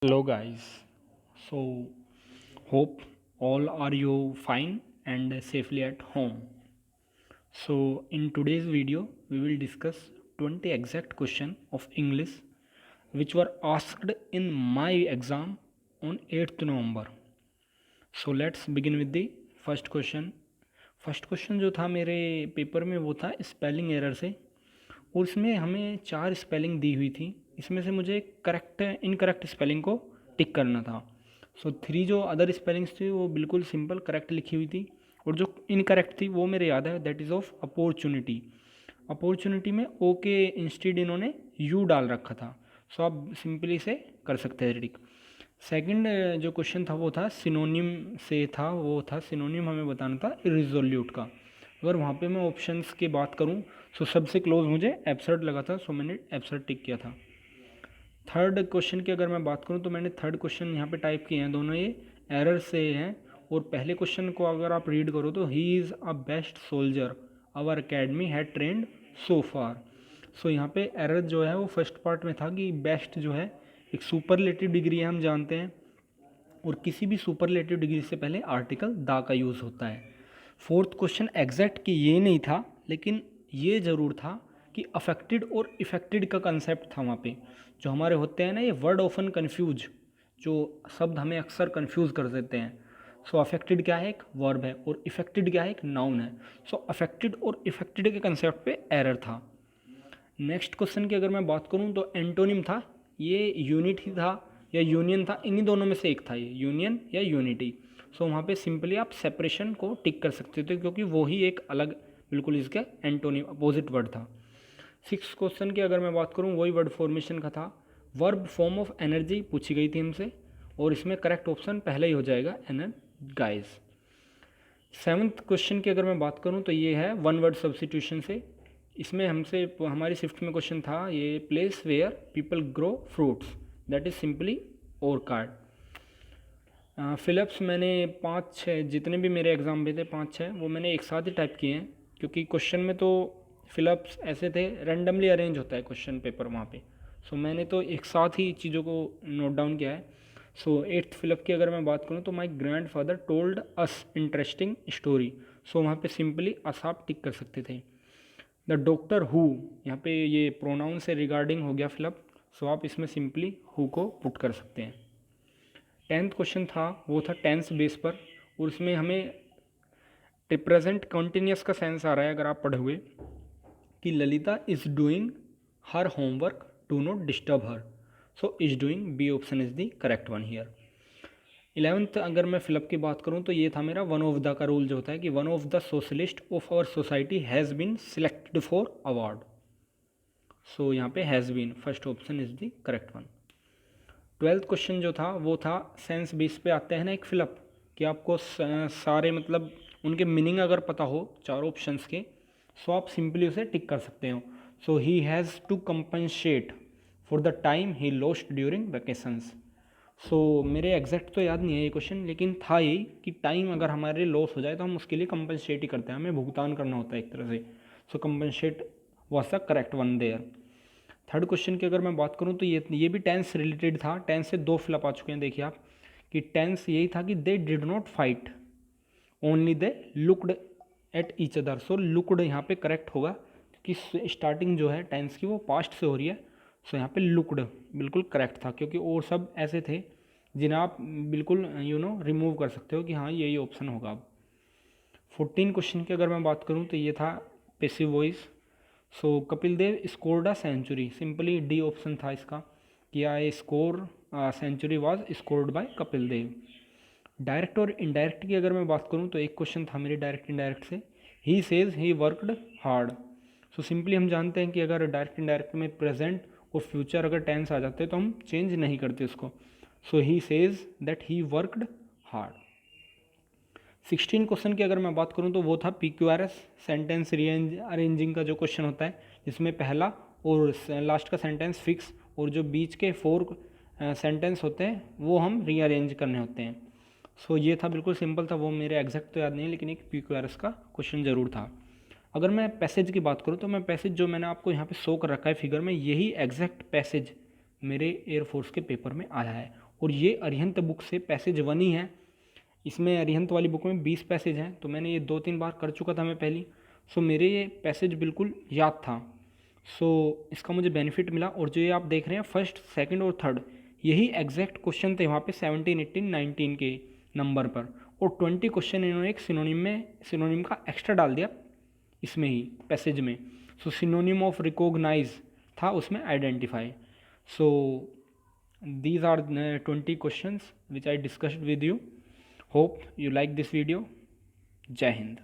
Hello guys. So hope all are you fine and safely at home. So in today's video we will discuss 20 exact question of English which were asked in my exam on 8th November. So let's begin with the first question. First question जो था मेरे paper में वो था spelling error से, और उसमें हमें 4 स्पेलिंग दी हुई थी। इसमें से मुझे करेक्ट इनकरेक्ट स्पेलिंग को टिक करना था। सो 3 जो अदर स्पेलिंग्स थी वो बिल्कुल सिंपल करेक्ट लिखी हुई थी, और जो इनकरेक्ट थी वो मेरे याद है, that is of opportunity. Opportunity में ओ के इंस्टीड इन्होंने यू डाल रखा था। सो आप सिंपली इसे कर सकते हैं टिक। सेकंड जो क्वेश्चन था वो था सिनोनिम से था, वो था सिनोनिम हमें बताना था इरिजोल्यूट का। अगर वहाँ पे मैं ऑप्शंस की बात करूँ तो सबसे क्लोज मुझे एब्सर्ड लगा था, सो मैंने एब्सर्ड टिक किया था। थर्ड क्वेश्चन की अगर मैं बात करूँ तो मैंने थर्ड क्वेश्चन यहाँ पे टाइप किए हैं, दोनों ये एरर से हैं। और पहले क्वेश्चन को अगर आप रीड करो तो ही is a best soldier our academy had trained so far. So यहाँ पे एरर जो है वो फर्स्ट पार्ट में था कि बेस्ट जो है एक सुपरलेटिव डिग्री है, हम जानते हैं, और किसी भी सुपरलेटिव डिग्री से पहले आर्टिकल दा का यूज़ होता है। फोर्थ क्वेश्चन एग्जैक्ट कि ये नहीं था, लेकिन ये ज़रूर था कि अफेक्टेड और इफेक्टेड का कंसेप्ट था वहाँ पे। जो हमारे होते हैं ना ये वर्ड ऑफन कन्फ्यूज, जो शब्द हमें अक्सर कन्फ्यूज़ कर देते हैं। सो अफेक्टेड क्या है, एक वर्ब है, और इफेक्टेड क्या है, एक नाउन है। सो अफेक्टेड और इफेक्टेड के कंसेप्ट पे एरर था। नेक्स्ट क्वेश्चन की अगर मैं बात करूं तो एंटोनिम था, ये यूनिट ही था या यूनियन था, इन्हीं दोनों में से एक था, ये यूनियन या यूनिटी। सो वहाँ पे सिंपली आप सेपरेशन को टिक कर सकते थे, क्योंकि वो ही एक अलग बिल्कुल इसके एंटोनिम अपोजिट वर्ड था। सिक्स क्वेश्चन की अगर मैं बात करूँ वही वर्ड फॉर्मेशन का था, वर्ब फॉर्म ऑफ एनर्जी पूछी गई थी हमसे, और इसमें करेक्ट ऑप्शन पहले ही हो जाएगा एनर्जाइज। सेवन्थ क्वेश्चन की अगर मैं बात करूं तो ये है वन वर्ड सब्सिट्यूशन से। इसमें हमसे हमारी शिफ्ट में क्वेश्चन था ये place where people grow fruits, that is simply orchard. Fill ups मैंने 5-6 जितने भी मेरे एग्ज़ाम में थे 5-6 वो मैंने एक साथ ही टाइप किए हैं, क्योंकि क्वेश्चन में तो फिलअप्स ऐसे थे, रैंडमली अरेंज होता है क्वेश्चन पेपर वहाँ पे। सो मैंने तो एक साथ ही चीज़ों को नोट डाउन किया है। सो एट्थ फिलअप की अगर मैं बात करूँ तो my grandfather told us interesting story. So वहाँ पे सिंपली अस आप टिक कर सकते थे। द डॉक्टर हु, यहाँ पे ये प्रोनाउन से रिगार्डिंग हो गया फिलअप, सो आप इसमें सिंपली हु को पुट कर सकते हैं। 10th क्वेश्चन था वो था टेंस बेस पर, और उसमें हमें प्रेजेंट कॉन्टिन्यूस का सेंस आ रहा है अगर आप पढ़े हुए कि Lalita is doing her homework, do not disturb her. So is doing B option is the correct one here. 11th अगर मैं फिलअप की बात करूं तो ये था मेरा वन ऑफ द का रूल जो होता है कि one of the socialist of our society has been selected for award. So यहाँ पे has been first option is the correct one. 12th question जो था वो था सेंस बेस पे आते हैं ना एक फिलअप, कि आपको सारे मतलब उनके मीनिंग अगर पता हो चारों ऑप्शंस के, सो आप सिंपली उसे टिक कर सकते हो। So he has to compensate for the time he lost during vacations. So मेरे एग्जैक्ट तो याद नहीं है ये क्वेश्चन, लेकिन था यही कि टाइम अगर हमारे लॉस हो जाए तो हम उसके लिए कंपनसेट ही करते हैं, हमें भुगतान करना होता है एक तरह से। So compensate was the correct one there. Third question की अगर मैं बात करूँ तो ये भी टेंस रिलेटेड था। टेंस से 2 फिलअप आ चुके हैं, देखिए आप कि टेंस यही था कि they did not fight, only they looked at each other. So looked यहाँ पे करेक्ट होगा, क्योंकि स्टार्टिंग जो है टेंस की वो पास्ट से हो रही है। सो यहाँ पे लुकड बिल्कुल करेक्ट था, क्योंकि और सब ऐसे थे जिन्हें आप बिल्कुल रिमूव कर सकते हो कि हाँ यही ऑप्शन होगा। अब 14 क्वेश्चन की अगर मैं बात करूँ तो ये था passive voice. So Kapil Dev scored a century, simply D option था इसका कि I score century was scored by Kapil Dev. Direct और इनडायरेक्ट की अगर मैं बात करूँ तो एक क्वेश्चन था मेरे डायरेक्ट इनडायरेक्ट से, he says he worked hard. So simply हम जानते हैं कि अगर डायरेक्ट इनडायरेक्ट में प्रेजेंट और फ्यूचर अगर टेंस आ जाते हैं तो हम चेंज नहीं करते उसको। So he says that he worked hard. 16 question की अगर मैं बात करूं तो वो था PQRS सेंटेंस अरेंजिंग का जो क्वेश्चन होता है, जिसमें पहला और लास्ट का सेंटेंस फिक्स और जो बीच के 4 सेंटेंस होते हैं वो हम रीअरेंज करने होते हैं। सो ये था, बिल्कुल सिंपल था, वो मेरे एग्जैक्ट तो याद नहीं, लेकिन एक PQRS का क्वेश्चन ज़रूर था। अगर मैं पैसेज की बात करूँ तो मैं पैसेज जो मैंने आपको यहाँ पे शो कर रखा है फिगर में, यही एग्जैक्ट पैसेज मेरे एयरफोर्स के पेपर में आया है, और ये अरिहंत बुक से पैसेज 1 ही है। इसमें अरिहंत वाली बुक में 20 पैसेज हैं, तो मैंने ये 2-3 बार कर चुका था मैं पहली। सो मेरे ये पैसेज बिल्कुल याद था। सो इसका मुझे बेनिफिट मिला। और जो ये आप देख रहे हैं फर्स्ट, सेकंड और थर्ड, यही एग्जैक्ट क्वेश्चन थे वहाँ पे 17, 18, 19 के नंबर पर। और 20 क्वेश्चन इन्होंने एक सिनोनिम का एक्स्ट्रा डाल दिया इसमें ही पैसेज में। सो सिनोनिम ऑफ रिकॉग्नाइज था उसमें identify. So these are 20 questions which I discussed with you. Hope you like this video. Jai Hind.